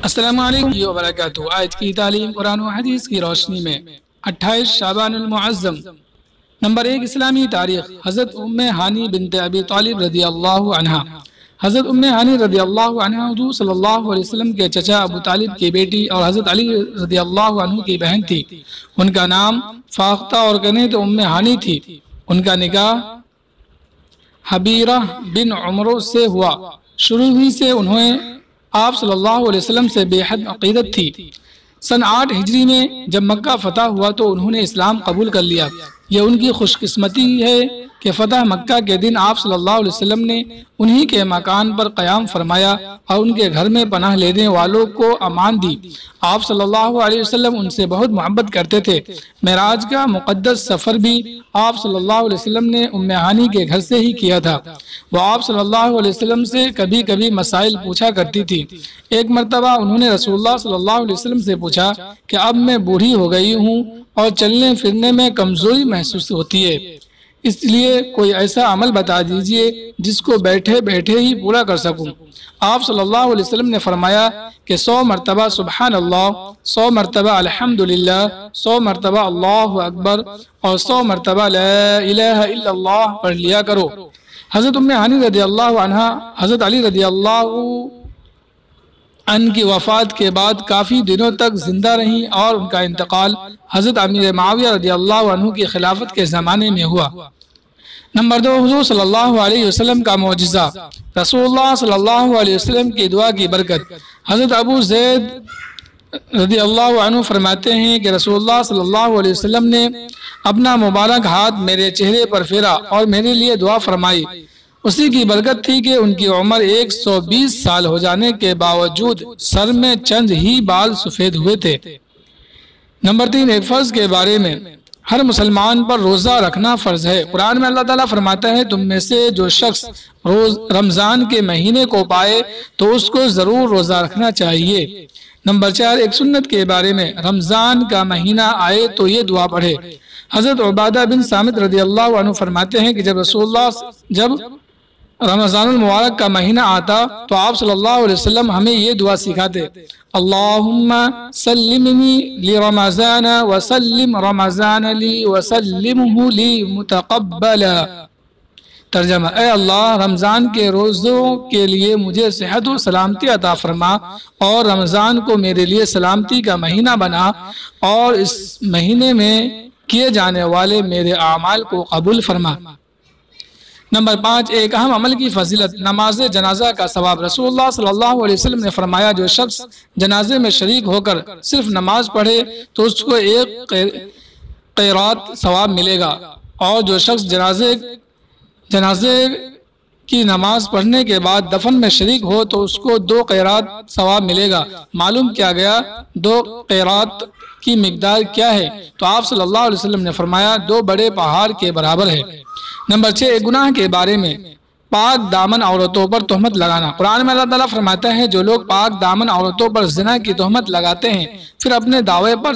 السلام علیکم وبرکاتہ۔ آج کی تعلیم قرآن و حدیث کی روشنی میں 28 شعبان المعظم نمبر 1 اسلامی تاریخ۔ حضرت ام ہانی بنت ابی طالب رضی اللہ عنہ۔ حضرت ام ہانی رضی اللہ عنہ حضور صلی اللہ علیہ وسلم کے چچا ابو طالب کی بیٹی اور حضرت علی رضی اللہ عنہ کی بہن تھی۔ ان کا نام فاختہ اور کہیں تو ام ہانی تھی۔ ان کا نکاح حبیرہ بن عمرو سے ہوا۔ شروع ہی سے انہیں آپ صلی اللہ علیہ وسلم سے بے حد عقیدت تھی۔ سن 8 ہجری میں جب مکہ فتح ہوا تو انہوں نے اسلام قبول کر لیا۔ یہ ان کی خوش قسمتی ہے کہ فتح مکہ کے دن آپ صلی اللہ علیہ وسلم نے انہی کے مکان پر قیام فرمایا اور ان کے گھر میں پناہ لینے والوں کو امان دی۔ آپ صلی اللہ علیہ وسلم ان سے بہت محبت کرتے تھے۔ معراج کا مقدس سفر بھی آپ صلی اللہ علیہ وسلم نے ام ہانی کے گھر سے ہی کیا تھا۔ وہ آپ صلی اللہ علیہ وسلم سے کبھی کبھی مسائل پوچھا کرتی تھی۔ ایک مرتبہ انہوں نے رسول اللہ صلی اللہ علیہ وسلم سے پوچھا کہ اب میں بوڑھی ہو گئی ہوں اور چلنے پھرنے میں کمزوری محسوس ہوتی ہے، اس لیے کوئی ایسا عمل بتا دیجئے جس کو بیٹھے بیٹھے ہی پورا کر سکوں۔ آپ صلی اللہ علیہ وسلم نے فرمایا کہ 100 مرتبہ سبحان اللہ، 100 مرتبہ الحمدللہ، 100 مرتبہ اللہ اکبر اور 100 مرتبہ لا الہ الا اللہ پڑھ لیا کرو۔ حضرت ام ہانی رضی اللہ عنہ حضرت علی رضی اللہ عنہ کی وفات کے بعد کافی دنوں تک زندہ رہیں اور ان کا انتقال حضرت امیر معاویہ رضی اللہ عنہ کی خلافت کے زمانے میں ہوا۔ نمبر 2 حضور صلی اللہ علیہ وسلم کا معجزہ۔ رسول اللہ صلی اللہ علیہ وسلم کی دعا کی برکت۔ حضرت ابو زید رضی اللہ عنہ فرماتے ہیں کہ رسول اللہ صلی اللہ علیہ وسلم نے اپنا مبارک ہاتھ میرے چہرے پر پھیرا اور میرے لیے دعا فرمائی۔ اسی کی برکت تھی کہ ان کی عمر 120 سال ہو جانے کے باوجود سر میں چند ہی بال سفید ہوئے تھے۔ نمبر 3 ایک فرض کے بارے میں۔ ہر مسلمان پر روزہ رکھنا فرض ہے۔ قرآن میں اللہ تعالیٰ فرماتا ہے تم میں سے جو شخص رمضان کے مہینے کو پائے تو اس کو ضرور روزہ رکھنا چاہیے۔ نمبر 4 ایک سنت کے بارے میں۔ رمضان کا مہینہ آئے تو یہ دعا پڑھے۔ حضرت عبادہ بن صامت رضی اللہ عنہ فرماتے ہیں کہ جب رمضان المبارک کا مہینہ آتا تو آپ صلی اللہ علیہ وسلم ہمیں یہ دعا سکھاتے: اللہم سلمنی لی رمضان وسلم رمضان لی وسلمہ لی متقبلا۔ ترجمہ: اے اللہ رمضان کے روزوں کے لیے مجھے صحت و سلامتی عطا فرما اور رمضان کو میرے لیے سلامتی کا مہینہ بنا اور اس مہینے میں کیے جانے والے میرے اعمال کو قبول فرما۔ نمبر 5 ایک اہم عمل کی فضیلت۔ نماز جنازہ کا ثواب۔ رسول اللہ صلی اللہ علیہ وسلم نے فرمایا جو شخص جنازے میں شریک ہو کر صرف نماز پڑھے تو اس کو 1 قیرات ثواب ملے گا، اور جو شخص جنازے کی نماز پڑھنے کے بعد دفن میں شریک ہو تو اس کو 2 قیرات ثواب ملے گا۔ معلوم کیا گیا 2 قیرات کی مقدار کیا ہے؟ تو آپ صلی اللہ علیہ وسلم نے فرمایا 2 بڑے پہاڑ کے برابر ہے۔ نمبر 6 ایک گناہ کے بارے میں۔ پاک دامن عورتوں پر تہمت لگانا۔ قرآن میں اللہ تعالیٰ فرماتا ہے جو لوگ پاک دامن عورتوں پر زنا کی تہمت لگاتے ہیں پھر اپنے دعوے پر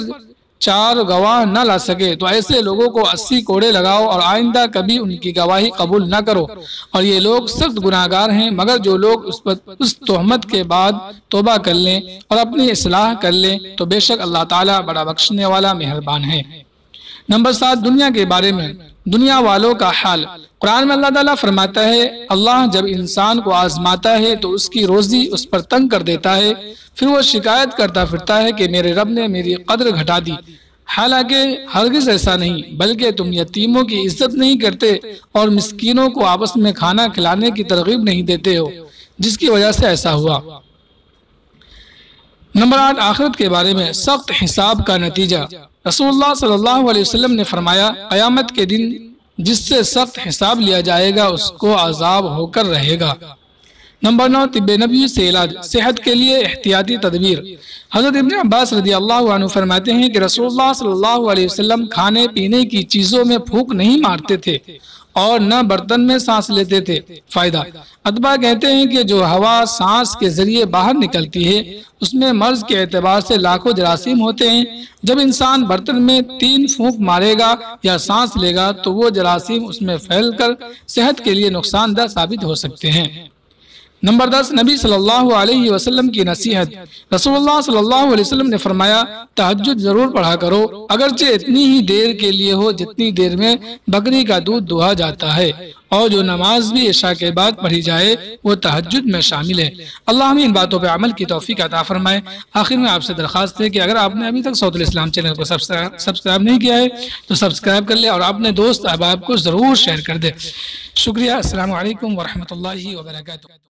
4 گواہ نہ لا سکے تو ایسے لوگوں کو 80 کوڑے لگاؤ اور آئندہ کبھی ان کی گواہی قبول نہ کرو، اور یہ لوگ سخت گناہگار ہیں، مگر جو لوگ اس تہمت کے بعد توبہ کر لیں اور اپنی اصلاح کر لیں تو بے شک اللہ تعالیٰ بڑا بخشنے والا مہربان ہے۔ نمبر 7 دنیا کے بارے میں۔ دنیا والوں کا حال۔ قرآن میں اللہ تعالیٰ فرماتا ہے اللہ جب انسان کو آزماتا ہے تو اس کی روزی اس پر تنگ کر دیتا ہے، پھر وہ شکایت کرتا پھرتا ہے کہ میرے رب نے میری قدر گھٹا دی، حالانکہ ہرگز ایسا نہیں، بلکہ تم یتیموں کی عزت نہیں کرتے اور مسکینوں کو آپس میں کھانا کھلانے کی ترغیب نہیں دیتے ہو، جس کی وجہ سے ایسا ہوا۔ نمبر 8 آخرت کے بارے میں۔ سخت حساب کا نتیجہ۔ رسول اللہ صلی اللہ علیہ وسلم نے فرمایا قیامت کے دن جس سے سخت حساب لیا جائے گا اس کو عذاب ہو کر رہے گا۔ نمبر 9 طب نبوی سے علاج۔ صحت کے لیے احتیاطی تدبیر۔ حضرت ابن عباس رضی اللہ عنہ فرماتے ہیں کہ رسول اللہ صلی اللہ علیہ وسلم کھانے پینے کی چیزوں میں پھونک نہیں مارتے تھے اور نہ برتن میں سانس لیتے تھے۔ فائدہ۔ اتباع کہتے ہیں کہ جو ہوا سانس کے ذریعے باہر نکلتی ہے اس میں مرض کے اعتبار سے لاکھوں جراثیم ہوتے ہیں۔ جب انسان برتن میں 3 پھونک مارے گا یا سانس لے گا تو وہ جراثیم اس میں پھیل کر صحت کے لیے نقصان دہ ثابت ہو سکتے ہیں۔ نمبر 10 نبی صلی اللہ علیہ وسلم کی نصیحت۔ رسول اللہ صلی اللہ علیہ وسلم نے فرمایا تہجد ضرور پڑھا کرو، اگرچہ اتنی ہی دیر کے لیے ہو جتنی دیر میں بکری کا دودھ دہا جاتا ہے، اور جو نماز بھی عشاء کے بعد پڑھی جائے وہ تہجد میں شامل ہے۔ اللہ ہمیں ان باتوں پہ عمل کی توفیق عطا فرمائے۔ آخر میں آپ سے درخواست ہے کہ اگر آپ نے ابھی تک صوت الاسلام چینل کو سبسکرائب نہیں کیا ہے تو سبسکرائب کر لے اور اپنے دوست احباب کو ضرور شیئر کر دے۔ شکریہ۔ السلام علیکم ورحمۃ اللہ وبرکاتہ۔